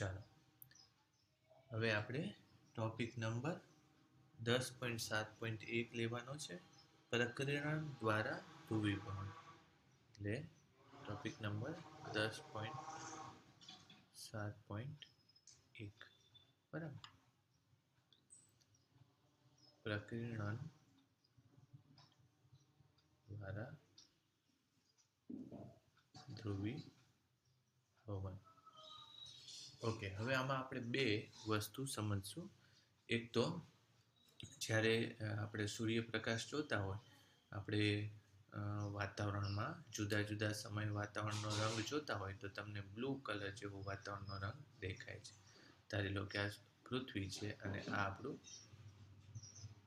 ચાલો હવે આપણે ટોપિક નંબર 10.7.1 લેવાનો છે, પ્રકીર્ણન દ્વારા ધ્રુવીકરણ. એટલે ટોપિક નંબર 10.7.1 બરાબર. પ્રકીર્ણન દ્વારા ધ્રુવીભવન. ઓકે, હવે આમાં આપણે બે વસ્તુ સમજશું. એક તો જ્યારે આપણે સૂર્યપ્રકાશ જોતા હોય, આપણે વાતાવરણમાં જુદા જુદા સમય વાતાવરણનો રંગ જોતા હોય તો તમને બ્લુ કલર જેવો વાતાવરણનો રંગ દેખાય છે. ધારી લો કે આ પૃથ્વી છે અને આ આપણું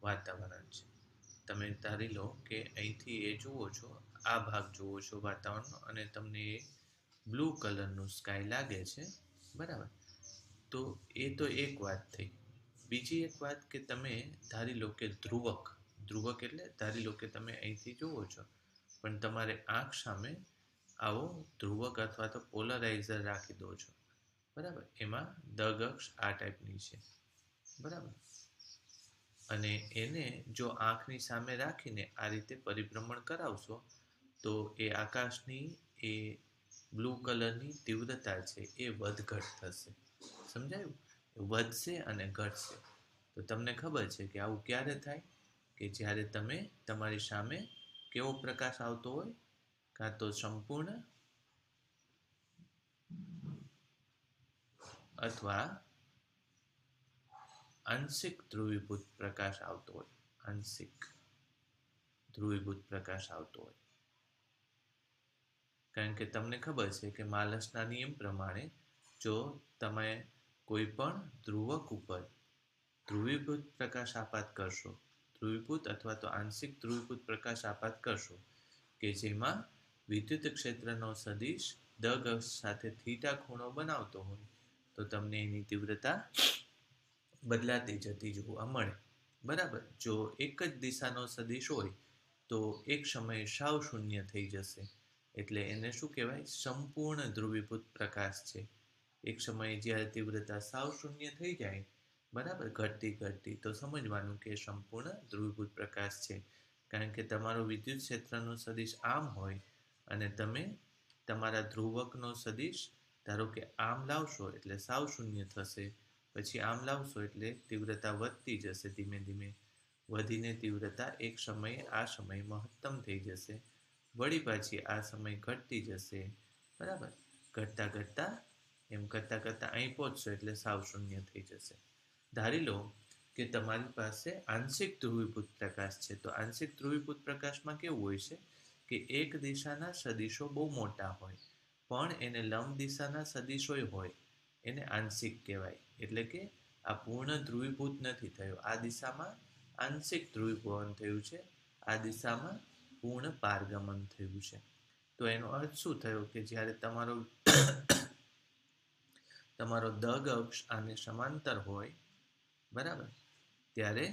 વાતાવરણ છે. તમે ધારી લો કે અહીંથી એ જુઓ છો, આ ભાગ જુઓ છો વાતાવરણનો, અને તમને એ બ્લુ કલરનું સ્કાય લાગે છે, બરાબર. તો એ તો એક વાત થઈ. બીજી એક વાત કે તમે ધારી લો કે ધ્રુવક એટલે ધારી લો કે તમે અહીંથી જુઓ છો, પણ તમારે આંખ સામે આવો ધ્રુવક અથવા તો પોલરાઇઝર રાખી દો છો, બરાબર. એમાં દગ અક્ષ આ ટાઈપની છે, બરાબર. અને એને જો આંખની સામે રાખીને આ રીતે પરિભ્રમણ કરાવશો તો એ આકાશની એ બ્લુ કલરની તીવ્રતા છે એ વધઘટ થશે. સમજાયું? વધશે અને ઘટશે. તો તમને ખબર છે કે આવું ક્યારે થાય? કે જ્યારે તમે તમારી સામે કેવો પ્રકાશ આવતો હોય, કાં તો સંપૂર્ણ અથવા આંશિક ધ્રુવીભૂત પ્રકાશ આવતો હોય. આંશિક ધ્રુવીભૂત પ્રકાશ આવતો હોય. કારણ કે તમને ખબર છે કે માલસના નિયમ પ્રમાણે જો તમે કોઈ પણ ધ્રુવક ઉપર ધ્રુવીભૂત પ્રકાશ આપાત કરશો, ધ્રુવીભૂત અથવા તો આંશિક ધ્રુવીભૂત પ્રકાશ આપાત કરશો, કે જેમાં વિદ્યુત ક્ષેત્રનો સદિશ દગ અક્ષ સાથે થીટા ખૂણો બનાવતો હોય, તો તમને એની તીવ્રતા બદલાતી જતી જોવા મળે, બરાબર. જો એક જ દિશાનો સદિશ હોય તો એક સમયે સાવ શૂન્ય થઈ જશે. એટલે એને શું કહેવાય? સંપૂર્ણ ધ્રુવીભૂત પ્રકાશ છે. એક સમયે જ્યારે તીવ્રતા સાવ શૂન્ય થઈ જાય, બરાબર, ઘટતી તો સમજવાનું કે સંપૂર્ણ ધ્રુવીભૂત પ્રકાશ છે. કારણ કે તમારો વિદ્યુત ક્ષેત્રનો સદિશ આમ હોય અને તમે તમારા ધ્રુવકનો સદિશ ધારો કે આમ લાવશો એટલે સાવ શૂન્ય થશે, પછી આમ લાવશો એટલે તીવ્રતા વધતી જશે, ધીમે ધીમે વધીને તીવ્રતા એક સમયે આ સમયે મહત્તમ થઈ જશે, વળી પાછી આ સમય ઘટતી જશે, બરાબર. ઘટતા એમ કરતા અહીં પહોંચશો એટલે સાવ શૂન્ય થઈ જશે. ધારી લો કે તમારી પાસે આંશિક ધ્રુવીભૂત પ્રકાશ છે. તો આંશિક ધ્રુવીભૂત પ્રકાશમાં કેવું હોય છે કે એક દિશાના સદિશો બહુ મોટા હોય, પણ એને લંબ દિશાના સદિશોય હોય, એને આંશિક કહેવાય. એટલે કે આ પૂર્ણ ધ્રુવીભૂત નથી થયો. આ દિશામાં આંશિક ધ્રુવીભવન થયું છે, આ દિશામાં પૂર્ણ પારગમન થયું છે. તો એનો અર્થ શું થયો કે જ્યારે તમારો દગ અક્ષ આને સમાંતર હોય, બરાબર, ત્યારે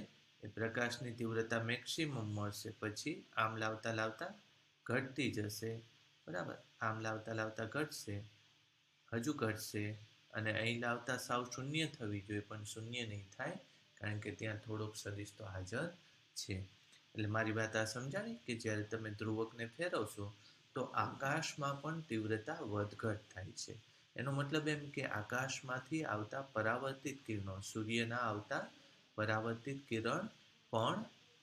એ પ્રકાશની તીવ્રતા મેક્સિમમ મળશે, પછી આમ લાવતા ઘટતી જશે, બરાબર. આમ લાવતા ઘટશે, હજુ ઘટશે, અને અહીં લાવતા સાવ શૂન્ય થવી જોઈએ, પણ શૂન્ય નહીં થાય, કારણ કે ત્યાં થોડોક સદિશ તો હાજર છે. એટલે મારી વાત આ સમજાણી કે જ્યારે તમે ધ્રુવકને ફેરવશો તો આકાશમાં પણ તીવ્રતા વધઘટ થાય છે. એનો મતલબ એમ કે આકાશમાંથી આવતા પરાવર્તિત કિરણો, સૂર્યના આવતા પરાવર્તિત કિરણ પણ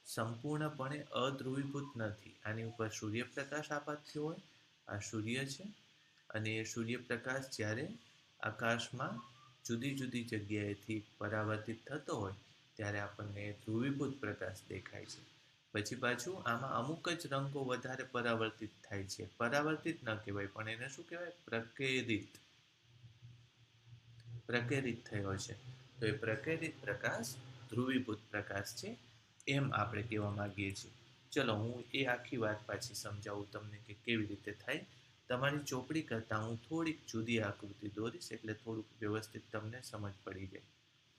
સંપૂર્ણપણે અધ્રુવીભૂત નથી. આની ઉપર સૂર્યપ્રકાશ આપાત થયો હોય, આ સૂર્ય છે, અને એ સૂર્યપ્રકાશ જ્યારે આકાશમાં જુદી જુદી જગ્યાએથી પરાવર્તિત થતો હોય ત્યારે આપણને ધ્રુવીભૂત પ્રકાશ દેખાય છે. પછી પાછું આમાં અમુક જ રંગો વધારે પરાવર્તિત થાય છે. પરાવર્તિત ન કહેવાય, પણ એને શું કહેવાય? પ્રકેરિત થયો છે. તો એ પ્રકેરિત પ્રકાશ ધ્રુવીભૂત પ્રકાશ છે, એમ આપણે કહેવા માંગીએ છીએ. ચલો હું એ આખી વાત પાછી સમજાવું તમને કે કેવી રીતે થાય. તમારી ચોપડી કરતાં હું થોડીક જુદી આકૃતિ દોરીશ એટલે થોડુંક વ્યવસ્થિત તમને સમજ પડી જાય,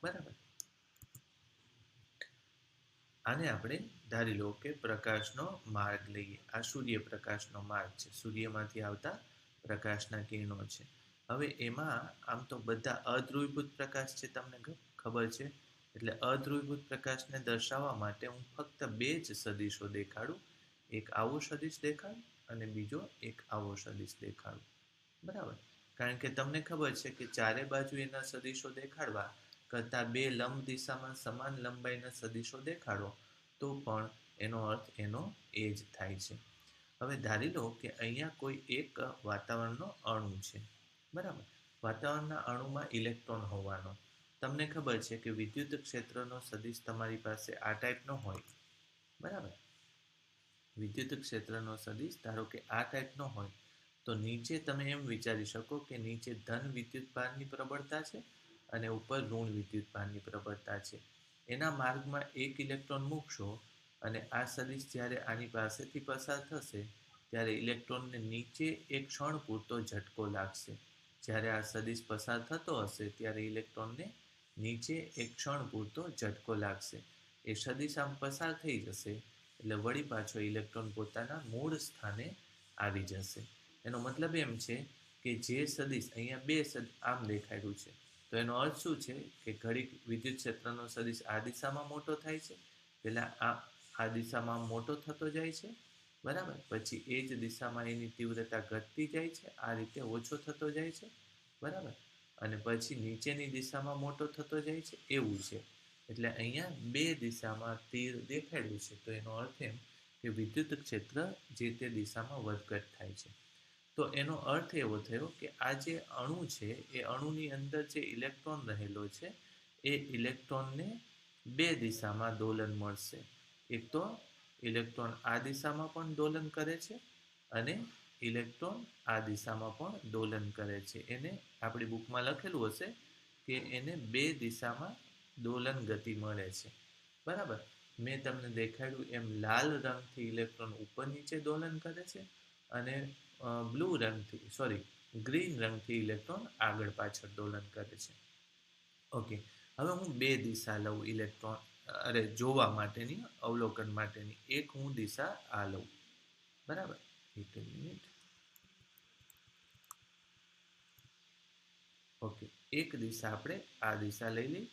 બરાબર. આને આપણે ધારી લો કે પ્રકાશનો માર્ગ લઈએ. આ સૂર્યપ્રકાશનો માર્ગ છે, સૂર્યમાંથી આવતા પ્રકાશના કિરણો છે. હવે એમાં આમ તો બધા અધ્રુવીભૂત પ્રકાશ છે, તમને ખબર છે. એટલે અધ્રુવીભૂત પ્રકાશને દર્શાવવા માટે હું ફક્ત બે જ સદિશો દેખાડું. એક આવો સદિશ દેખાડું અને બીજો એક આવો સદિશ દેખાડું. બરાબર. કારણ કે તમને ખબર છે કે ચારે બાજુ એના સદિશો દેખાડવા કરતાં બે લંબ દિશામાં સમાન લંબાઈના સદિશો દેખાડો તો પણ એનો અર્થ એનો એ જ થાય છે. હવે ધારી લો કે અહીંયા કોઈ એક વાતાવરણનો અણુ છે. બરાબર. વાતાવરણના અણુમાં ઇલેક્ટ્રોન હોવાનો. તમને ખબર છે કે વિદ્યુત ક્ષેત્રનો સદિશ તમારી પાસે આ ટાઈપનો હોય. બરાબર. વિદ્યુત ક્ષેત્રનો સદિશ ધારો કે આ ટાઈપનો હોય તો નીચે તમે એમ વિચારી શકો કે નીચે ધન વિદ્યુતભારની પ્રબળતા છે અને ઉપર ઋણ વિદ્યુતભારની પ્રબળતા છે. એના માર્ગમાં એક ઇલેક્ટ્રોન મૂકશો અને આ સદિશ જ્યારે આની પાસેથી પસાર થશે ત્યારે ઇલેક્ટ્રોનને નીચે એક ક્ષણ પૂરતો ઝટકો લાગશે. જ્યારે આ સદિશ પસાર થતો હશે ત્યારે ઇલેક્ટ્રોનને નીચે એક ક્ષણ પૂરતો ઝટકો લાગશે. એ સદિશ આમ પસાર થઈ જશે એટલે વળી પાછો ઇલેક્ટ્રોન પોતાના મૂળ સ્થાને આવી જશે. એનો મતલબ એમ છે કે જે સદિશ અહીંયા બે આમ દેખાડ્યું છે તો એનો અર્થ શું છે કે ઘડીક વિદ્યુત ક્ષેત્રનો સદિશ આ દિશામાં મોટો થાય છે, પહેલા આ દિશામાં મોટો થતો જાય છે. બરાબર. પછી એ જ દિશામાં એની તીવ્રતા ઘટતી જાય છે, આ રીતે ઓછો થતો જાય છે. બરાબર. અને પછી નીચેની દિશામાં મોટો થતો જાય છે, એવું છે. એટલે અહીંયા બે દિશામાં તીર દેખાડ્યું છે તો એનો અર્થ એમ કે વિદ્યુત ક્ષેત્ર જે તે દિશામાં વધઘટ થાય છે. તો એનો અર્થ એવો થયો કે આ જે અણુ છે એ અણુની અંદર જે ઇલેક્ટ્રોન રહેલો છે એ ઇલેક્ટ્રોનને બે દિશામાં દોલન મળશે. એક તો ઇલેક્ટ્રોન આ દિશામાં પણ દોલન કરે છે અને ઇલેક્ટ્રોન આ દિશામાં પણ દોલન કરે છે. એને આપણી બુકમાં લખેલું હશે કે એને બે દિશામાં દોલન ગતિ મળે છે. બરાબર. મેં તમને દેખાડ્યું એમ લાલ રંગથી ઇલેક્ટ્રોન ઉપર નીચે દોલન કરે છે અને ગ્રીન રંગથી ઇલેક્ટ્રોન આગળ પાછળ દોલન કરે છે. ઓકે. હવે હું બે દિશા લઉં જોવા માટેની, અવલોકન માટેની. એક હું દિશા આ લઉં. બરાબર. એક મિનિટ. ઓકે. એક દિશા આપણે આ દિશા લઈ લઈ.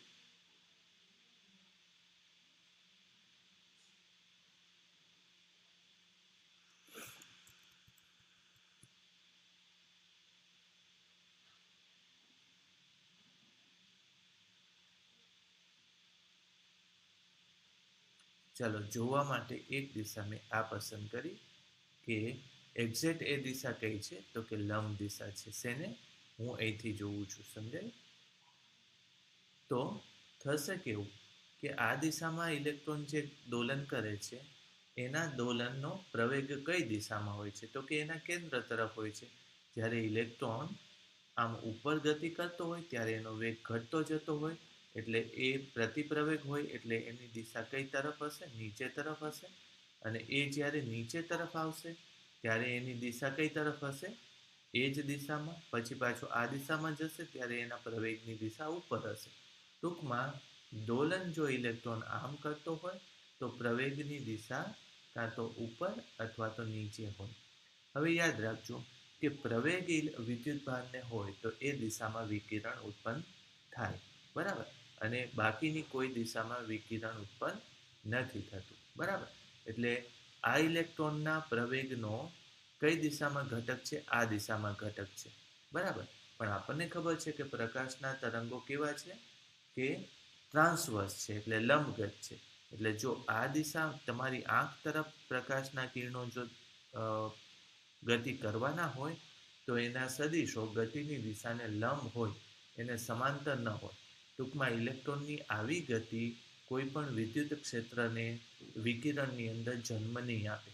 ચાલો, જોવા માટે એક દિશા મેં આ પસંદ કરી કે એક્ઝેક્ટ એ દિશા કઈ છે તો કે લંબ દિશા છે. શેને? હું અહીંથી જોઉં છું, સમજાય? તો થશે કેવું કે આ દિશામાં ઇલેક્ટ્રોન જે દોલન કરે છે એના દોલનનો પ્રવેગ કઈ દિશામાં હોય છે તો કે એના કેન્દ્ર તરફ હોય છે. જ્યારે ઇલેક્ટ્રોન આમ ઉપર ગતિ કરતો હોય ત્યારે એનો વેગ ઘટતો જતો હોય એટલે એ પ્રતિપ્રવેગ હોય એટલે એની દિશા કઈ તરફ હશે? નીચે તરફ હશે. અને એ જ્યારે નીચે તરફ આવશે ત્યારે એની દિશા કઈ તરફ હશે? એ જ દિશામાં. પછી પાછો આ દિશામાં જશે ત્યારે એના પ્રવેગની દિશા ઉપર હશે. ટૂંકમાં દોલન જો ઇલેક્ટ્રોન આમ કરતો હોય તો પ્રવેગની દિશા કાં તો ઉપર અથવા તો નીચે હોય. હવે યાદ રાખજો કે પ્રવેગ વિદ્યુતભારને હોય તો એ દિશામાં વિકિરણ ઉત્પન્ન થાય. બરાબર. અને બાકીની કોઈ દિશામાં વિકિરણ ઉત્પન્ન નથી થતું. બરાબર. એટલે આ ઇલેક્ટ્રોનના પ્રવેગનો કઈ દિશામાં ઘટક છે? આ દિશામાં ઘટક છે. બરાબર. પણ આપણને ખબર છે કે પ્રકાશના તરંગો કેવા છે કે ટ્રાન્સવર્સ છે, એટલે લંબગત છે. એટલે જો આ દિશા તમારી આંખ તરફ પ્રકાશના કિરણો જો ગતિ કરવાના હોય તો એના સદિશો ગતિની દિશાને લંબ હોય, એને સમાંતર ન હોય. ટૂંકમાં ઇલેક્ટ્રોનની આવી ગતિ કોઈ પણ વિદ્યુત ક્ષેત્રને વિકિરણની અંદર જન્મ નહીં આપે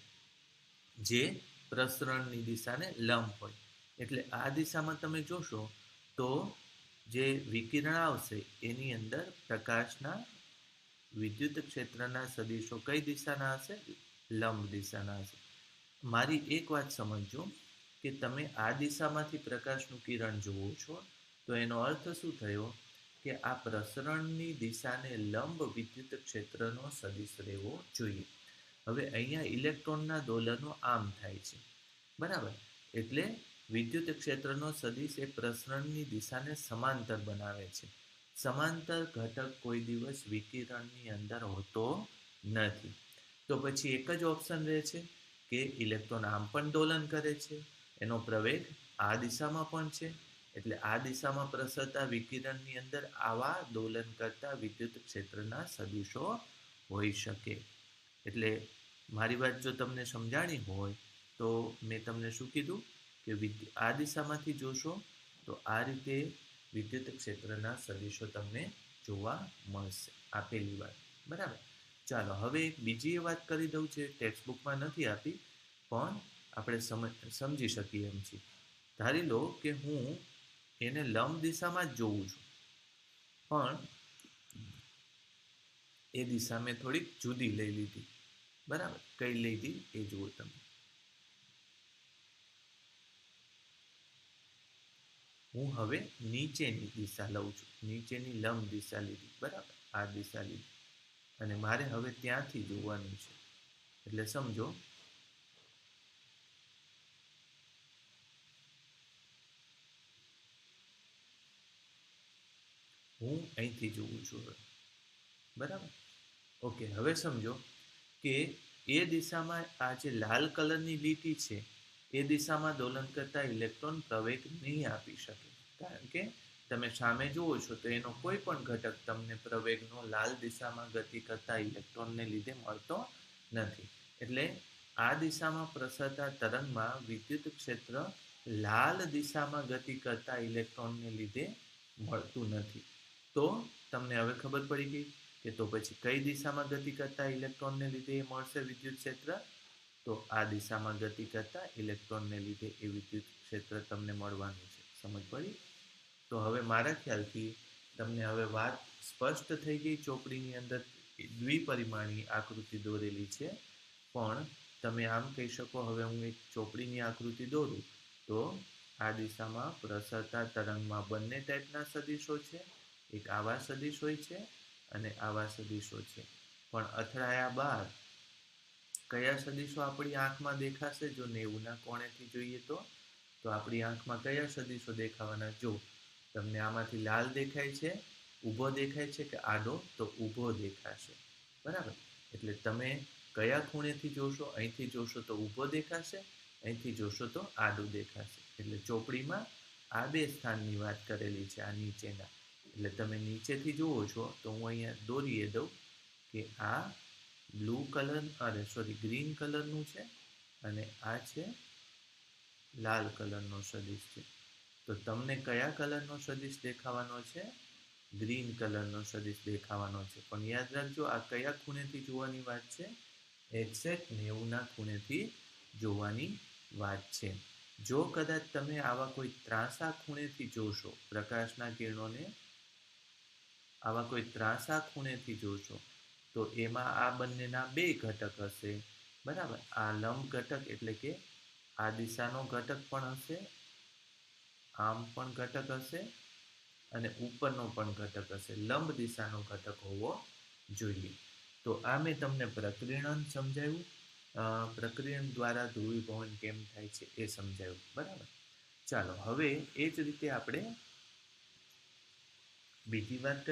જે પ્રસરણની દિશાને લંબ હોય. એટલે આ દિશામાં તમે જોશો તો જે વિકિરણ આવશે એની અંદર પ્રકાશના વિદ્યુત ક્ષેત્રના સદિશો કઈ દિશાના હશે? લંબ દિશાના હશે. મારી એક વાત સમજજો કે તમે આ દિશામાંથી પ્રકાશનું કિરણ જુઓ છો તો એનો અર્થ શું થયો કે આ પ્રસરણની દિશાને લંબ વિદ્યુત ક્ષેત્રનો સદિશ રહેવો જોઈએ. હવે અહીંયા ઇલેક્ટ્રોનના દોલનો આમ થાય છે. બરાબર. એટલે વિદ્યુત ક્ષેત્રનો સદિશ એ પ્રસરણની દિશાને સમાંતર બનાવે છે. સમાંતર ઘટક કોઈ દિવસ વિકિરણની અંદર હોતો નથી. તો પછી એક જ ઓપ્શન રહે છે કે ઇલેક્ટ્રોન આમ પણ દોલન કરે છે, એનો પ્રવેગ આ દિશામાં પણ છે, એટલે આ દિશામાં પ્રસરતા વિકિરણની અંદર આવા દોલન કરતા વિદ્યુત ક્ષેત્રના સદિશો હોઈ શકે. એટલે મારી વાત જો તમને સમજાણી હોય તો મેં તમને શું કીધું કે આ દિશામાંથી જોશો તો આ રીતે વિદ્યુત ક્ષેત્રના સદિશો તમને જોવા મળશે. આપેલી વાત બરાબર. ચાલો હવે એક બીજી વાત કરી દઉં છે, ટેક્સ્ટબુકમાં નથી આપી પણ આપણે સમજી શકીએ એમ છીએ. ધારી લો કે હું એને લંબ દિશામાં જ જોઉં છું, પણ એ દિશા મેં થોડીક જુદી લઈ લીધી. બરાબર, કઈ લીધી એ જુઓ તમે. હું હવે નીચેની દિશા લઉં છું, નીચેની લંબ દિશા લીધી. બરાબર, આ દિશા લીધી અને મારે હવે ત્યાંથી જોવાનું છે. એટલે સમજો હું અહીંથી જોઉં છું હવે. બરાબર, ઓકે. હવે સમજો કે એ દિશામાં આ જે લાલ કલરની લીટી છે એ દિશામાં દોલન કરતા ઇલેક્ટ્રોન પ્રવેગ નહીં આપી શકે, કારણ કે તમે સામે જુઓ છો તો એનો કોઈ પણ ઘટક તમને પ્રવેગનો લાલ દિશામાં ગતિ કરતા ઇલેક્ટ્રોનને લીધે મળતો નથી. એટલે આ દિશામાં પ્રસરતા તરંગમાં વિદ્યુત ક્ષેત્ર લાલ દિશામાં ગતિ કરતા ઇલેક્ટ્રોનને લીધે મળતું નથી. તો તમને હવે ખબર પડી ગઈ કે તો પછી કઈ દિશામાં ગતિ કરતા ઇલેક્ટ્રોનને લીધે એ મળશે વિદ્યુત ક્ષેત્ર? તો આ દિશામાં ગતિ કરતા ઇલેક્ટ્રોનને લીધે એ વિદ્યુત ક્ષેત્ર તમને મળવાનું છે. સમજ પડી? તો હવે મારા ખ્યાલથી તમને હવે વાત સ્પષ્ટ થઈ ગઈ. ચોપડીની અંદર દ્વિપરિમાણીય આકૃતિ દોરેલી છે, પણ તમે આમ કહી શકો હવે હું એક ચોપડીની આકૃતિ દોરું તો આ દિશામાં પ્રસરતા તરંગમાં બંને ટાઈપના સદિશો છે. એક આવા સદિશ હોય છે અને આવા સદિશો છે, પણ અથડાયા બાદ કયા સદિશો આપણી આંખમાં દેખાશે? જો 90ના કોણેથી જોઈએ તો આપણી આંખમાં કયા સદિશો દેખાવાના? જો તમને આમાંથી લાલ દેખાય છે, ઊભો દેખાય છે કે આડો? તો ઊભો દેખાશે. બરાબર, એટલે તમે કયા ખૂણેથી જોશો? અહીંથી જોશો તો ઊભો દેખાશે, અહીંથી જોશો તો આડું દેખાશે. એટલે ચોપડીમાં આ બે સ્થાનની વાત કરેલી છે, આ નીચેના. એટલે તમે નીચેથી જુઓ છો તો હું અહીંયા દોરીએ દઉં કે આ બ્લુ કલર ગ્રીન કલરનું છે અને આ છે લાલ કલરનો સદિશ છે. તો તમને કયા કલરનો સદિશ દેખાવાનો છે? ગ્રીન કલરનો સદિશ દેખાવાનો છે. પણ યાદ રાખજો આ કયા ખૂણેથી જોવાની વાત છે? એક્ઝેક્ટ 90ના ખૂણેથી જોવાની વાત છે. જો કદાચ તમે આવા કોઈ ત્રાંસા ખૂણેથી જોશો, પ્રકાશના કિરણોને આવા કોઈ ત્રાંસા ખૂણેથી જોશો તો એમાં આ બંનેના બે ઘટક હશે. બરાબર, આ લંબ ઘટક એટલે કે આ દિશાનો ઘટક પણ હશે, આમ પણ ઘટક હશે અને ઉપરનો પણ ઘટક હશે. લંબ દિશાનો ઘટક હોવો જોઈએ. તો આ મેં તમને પ્રકીર્ણન સમજાવ્યું. પ્રકીર્ણન દ્વારા ધ્રુવીભવન કેમ થાય છે એ સમજાવ્યું. બરાબર, ચાલો હવે એ જ રીતે આપણે બીજી વાત કરીએ.